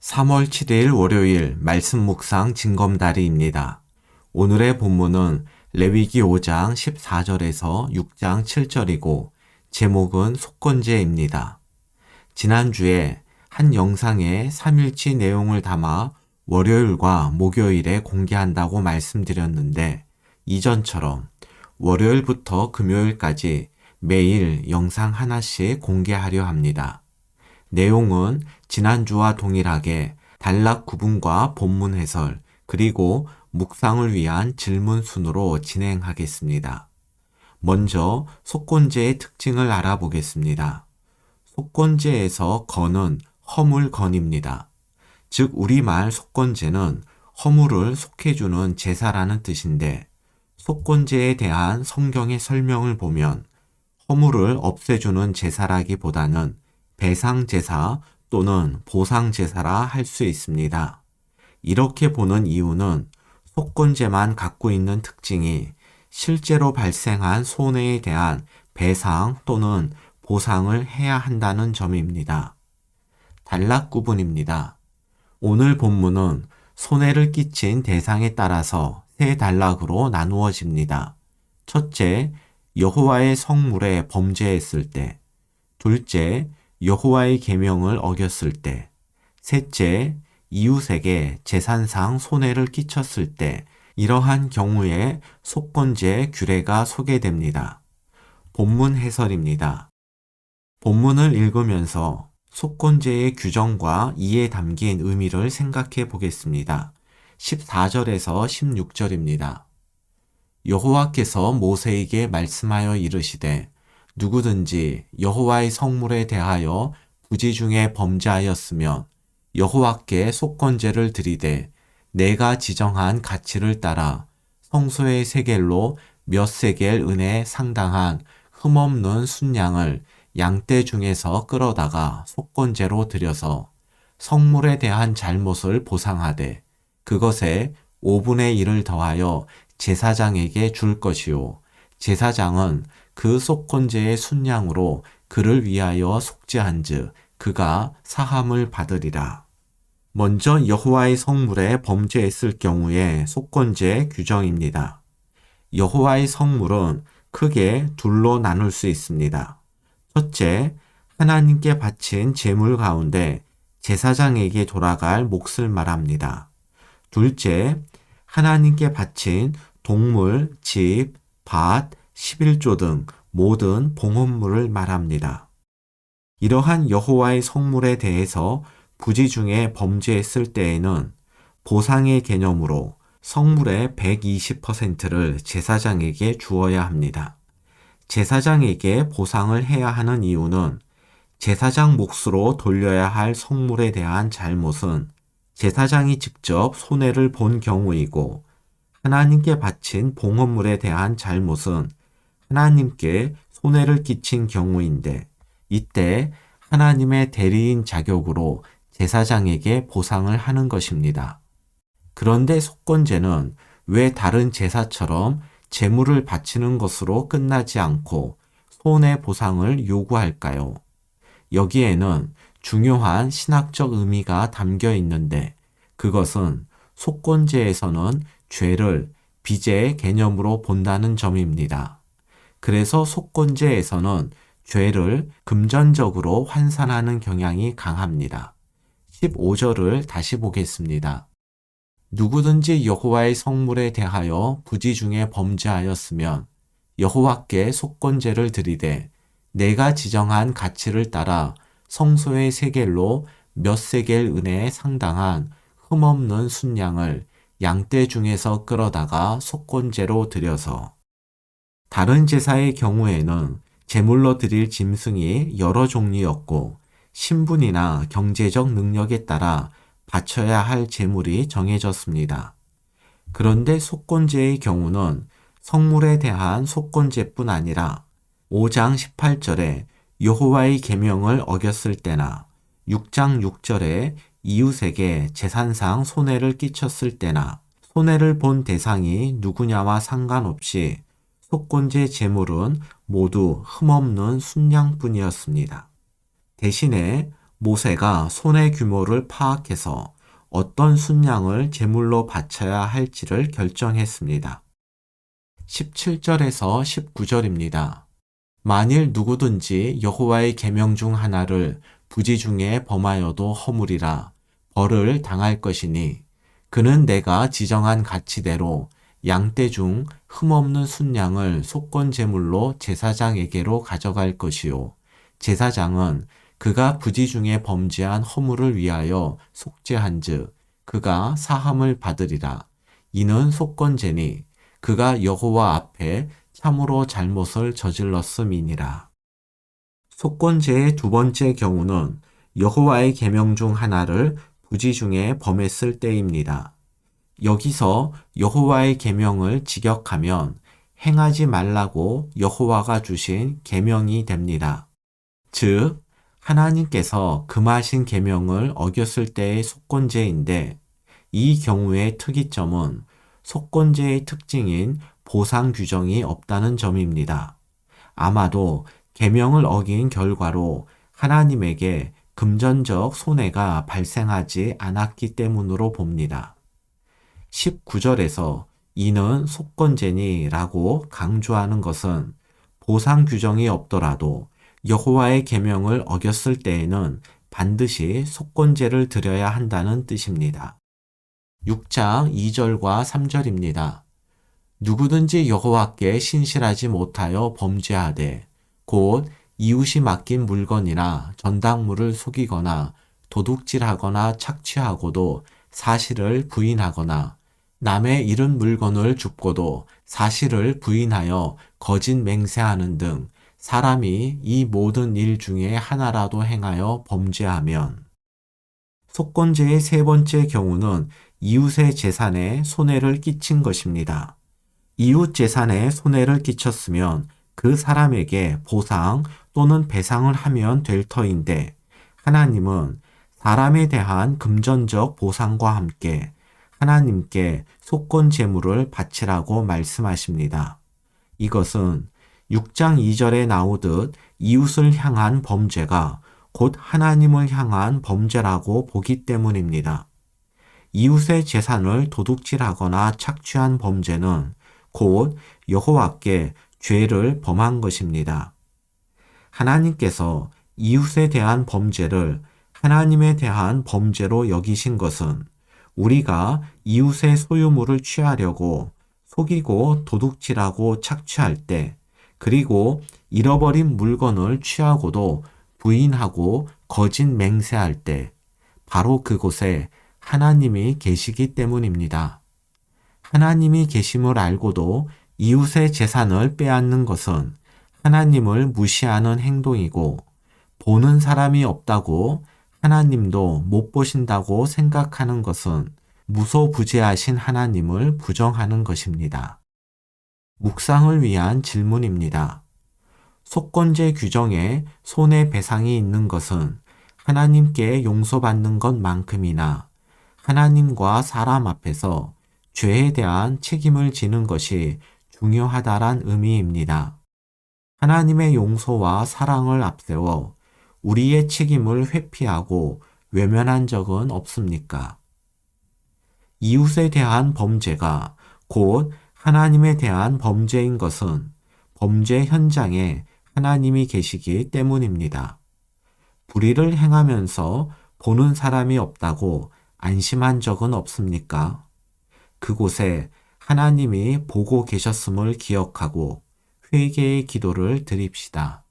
3월 7일 월요일 말씀 묵상 징검다리입니다. 오늘의 본문은 레위기 5장 14절에서 6장 7절이고 제목은 속건제입니다. 지난주에 한 영상에 3일치 내용을 담아 월요일과 목요일에 공개한다고 말씀드렸는데 이전처럼 월요일부터 금요일까지 매일 영상 하나씩 공개하려 합니다. 내용은 지난주와 동일하게 단락 구분과 본문 해설, 그리고 묵상을 위한 질문 순으로 진행하겠습니다. 먼저 속건제의 특징을 알아보겠습니다. 속건제에서 건은 허물건입니다. 즉 우리말 속건제는 허물을 속해주는 제사라는 뜻인데 속건제에 대한 성경의 설명을 보면 허물을 없애주는 제사라기보다는 배상제사 또는 보상제사라 할 수 있습니다. 이렇게 보는 이유는 속건제만 갖고 있는 특징이 실제로 발생한 손해에 대한 배상 또는 보상을 해야 한다는 점입니다. 단락 구분입니다. 오늘 본문은 손해를 끼친 대상에 따라서 세 단락으로 나누어집니다. 첫째, 여호와의 성물에 범죄했을 때. 둘째, 여호와의 계명을 어겼을 때. 셋째, 이웃에게 재산상 손해를 끼쳤을 때. 이러한 경우에 속건제 규례가 소개됩니다. 본문 해설입니다. 본문을 읽으면서 속건제의 규정과 이에 담긴 의미를 생각해 보겠습니다. 14절에서 16절입니다. 여호와께서 모세에게 말씀하여 이르시되 누구든지 여호와의 성물에 대하여 부지 중에 범죄하였으면 여호와께 속건제를 드리되 내가 지정한 가치를 따라 성소의 세겔로 몇 세겔 은에 상당한 흠없는 순양을 양떼 중에서 끌어다가 속건제로 드려서 성물에 대한 잘못을 보상하되 그것에 5분의 1을 더하여 제사장에게 줄 것이요 제사장은 그 속건제의 순양으로 그를 위하여 속죄한즉 그가 사함을 받으리라. 먼저 여호와의 성물에 범죄했을 경우에 속건제 규정입니다. 여호와의 성물은 크게 둘로 나눌 수 있습니다. 첫째, 하나님께 바친 제물 가운데 제사장에게 돌아갈 몫을 말합니다. 둘째, 하나님께 바친 동물, 집, 밭, 11조 등 모든 봉헌물을 말합니다. 이러한 여호와의 성물에 대해서 부지 중에 범죄했을 때에는 보상의 개념으로 성물의 120%를 제사장에게 주어야 합니다. 제사장에게 보상을 해야 하는 이유는 제사장 몫으로 돌려야 할 성물에 대한 잘못은 제사장이 직접 손해를 본 경우이고 하나님께 바친 봉헌물에 대한 잘못은 하나님께 손해를 끼친 경우인데 이때 하나님의 대리인 자격으로 제사장에게 보상을 하는 것입니다. 그런데 속건제는 왜 다른 제사처럼 제물을 바치는 것으로 끝나지 않고 손해 보상을 요구할까요? 여기에는 중요한 신학적 의미가 담겨 있는데 그것은 속건제에서는 죄를 빚의 개념으로 본다는 점입니다. 그래서 속건제에서는 죄를 금전적으로 환산하는 경향이 강합니다. 15절을 다시 보겠습니다. 누구든지 여호와의 성물에 대하여 부지 중에 범죄하였으면 여호와께 속건제를 드리되 내가 지정한 가치를 따라 성소의 세겔로 몇 세겔 은에 상당한 흠없는 순양을 양떼 중에서 끌어다가 속건제로 드려서. 다른 제사의 경우에는 제물로 드릴 짐승이 여러 종류였고 신분이나 경제적 능력에 따라 바쳐야 할 제물이 정해졌습니다. 그런데 속건제의 경우는 성물에 대한 속건제뿐 아니라 5장 18절에 여호와의 계명을 어겼을 때나 6장 6절에 이웃에게 재산상 손해를 끼쳤을 때나 손해를 본 대상이 누구냐와 상관없이 속건제 제물은 모두 흠없는 순양뿐이었습니다. 대신에 모세가 손해 규모를 파악해서 어떤 순양을 제물로 바쳐야 할지를 결정했습니다. 17절에서 19절입니다. 만일 누구든지 여호와의 계명 중 하나를 부지 중에 범하여도 허물이라 벌을 당할 것이니 그는 내가 지정한 가치대로 양떼 중 흠없는 순양을 속건 제물로 제사장에게로 가져갈 것이요 제사장은 그가 부지 중에 범죄한 허물을 위하여 속죄한즉 그가 사함을 받으리라. 이는 속건제니 그가 여호와 앞에 참으로 잘못을 저질렀음이니라. 속건제의 두 번째 경우는 여호와의 계명 중 하나를 부지 중에 범했을 때입니다. 여기서 여호와의 계명을 직역하면 행하지 말라고 여호와가 주신 계명이 됩니다. 즉 하나님께서 금하신 계명을 어겼을 때의 속건제인데 이 경우의 특이점은 속건제의 특징인 보상 규정이 없다는 점입니다. 아마도 계명을 어긴 결과로 하나님에게 금전적 손해가 발생하지 않았기 때문으로 봅니다. 19절에서 이는 속건제니 라고 강조하는 것은 보상 규정이 없더라도 여호와의 계명을 어겼을 때에는 반드시 속건제를 드려야 한다는 뜻입니다. 6장 2절과 3절입니다. 누구든지 여호와께 신실하지 못하여 범죄하되 곧 이웃이 맡긴 물건이나 전당물을 속이거나 도둑질하거나 착취하고도 사실을 부인하거나 남의 잃은 물건을 줍고도 사실을 부인하여 거짓 맹세하는 등 사람이 이 모든 일 중에 하나라도 행하여 범죄하면 속건제의 세 번째 경우는 이웃의 재산에 손해를 끼친 것입니다. 이웃 재산에 손해를 끼쳤으면 그 사람에게 보상 또는 배상을 하면 될 터인데 하나님은 사람에 대한 금전적 보상과 함께 하나님께 속건 제물을 바치라고 말씀하십니다. 이것은 6장 2절에 나오듯 이웃을 향한 범죄가 곧 하나님을 향한 범죄라고 보기 때문입니다. 이웃의 재산을 도둑질하거나 착취한 범죄는 곧 여호와께 죄를 범한 것입니다. 하나님께서 이웃에 대한 범죄를 하나님에 대한 범죄로 여기신 것은 우리가 이웃의 소유물을 취하려고 속이고 도둑질하고 착취할 때 그리고 잃어버린 물건을 취하고도 부인하고 거짓 맹세할 때 바로 그곳에 하나님이 계시기 때문입니다. 하나님이 계심을 알고도 이웃의 재산을 빼앗는 것은 하나님을 무시하는 행동이고 보는 사람이 없다고 하나님도 못 보신다고 생각하는 것은 무소부재하신 하나님을 부정하는 것입니다. 묵상을 위한 질문입니다. 속건제 규정에 손해배상이 있는 것은 하나님께 용서받는 것만큼이나 하나님과 사람 앞에서 죄에 대한 책임을 지는 것이 중요하다란 의미입니다. 하나님의 용서와 사랑을 앞세워 우리의 책임을 회피하고 외면한 적은 없습니까? 이웃에 대한 범죄가 곧 하나님에 대한 범죄인 것은 범죄 현장에 하나님이 계시기 때문입니다. 불의를 행하면서 보는 사람이 없다고 안심한 적은 없습니까? 그곳에 하나님이 보고 계셨음을 기억하고 회개의 기도를 드립시다.